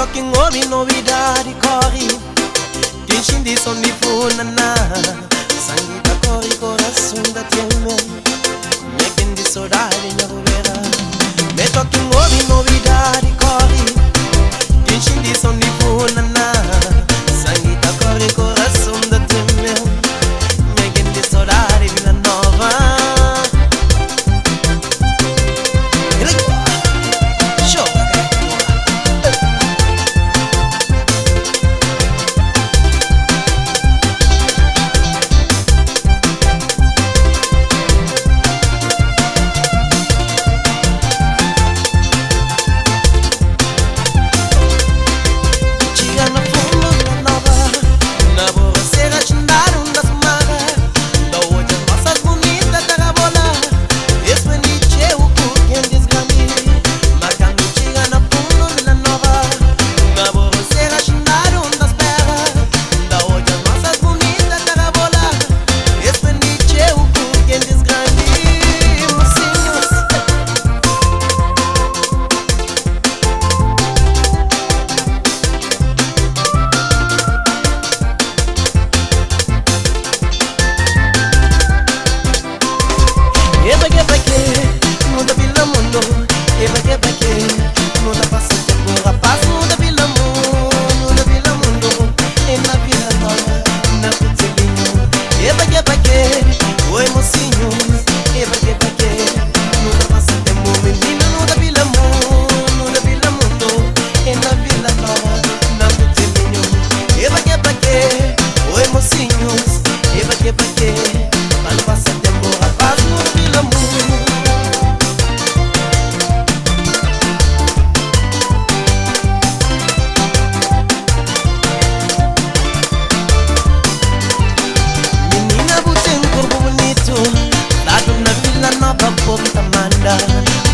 toque ouve novidade, corre. Quem xindi som de funana. Sangue da corre, coração da treme. Me quem de saudade, minha bobeira. Me toque ouve novidade, corre. Quem xindi som de funana. Sangue da corre, coração da treme. Me quem de saudade, Vila Nova.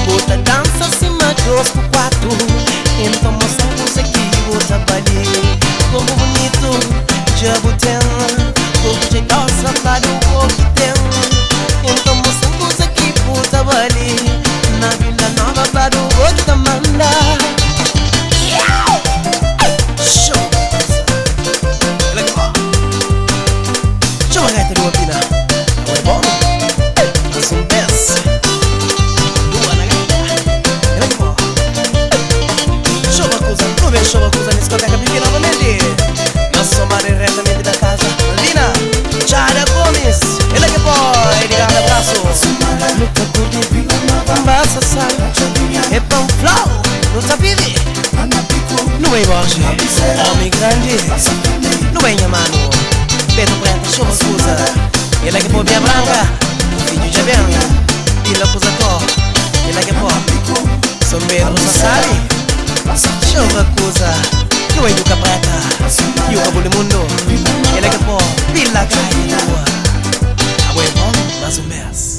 Bota dança acima dos quatro. Então mostramos aqui o trabalho. Como bonito, já botem. Como jeitosa para o que tem. Então mostramos aqui o trabalho. Na Vila Nova para o outro da Manda. Show! Legal! Show a gata de uma pina. Não é bom? Mas um best. Show a coisa na discoteca vive novamente. Nós somos diretamente da casa Lina Chara Gomes. Ele é que boy, de grande abraço. Luta por de Vila Nova. Basta sal, é pão flow. Luta vive. Não é Borges, homem grande. Não é mano. Pedro Preta, show a coisa. Ele é que boy, minha branca. Filho de Benga. Ele é coisa top. Ele é que boy. São Pedro Sassari. Show a coisa, eu é do Capreta, e o Cabo do Mundo, ele é que pô, Vila Caia, a bom, mas o mês.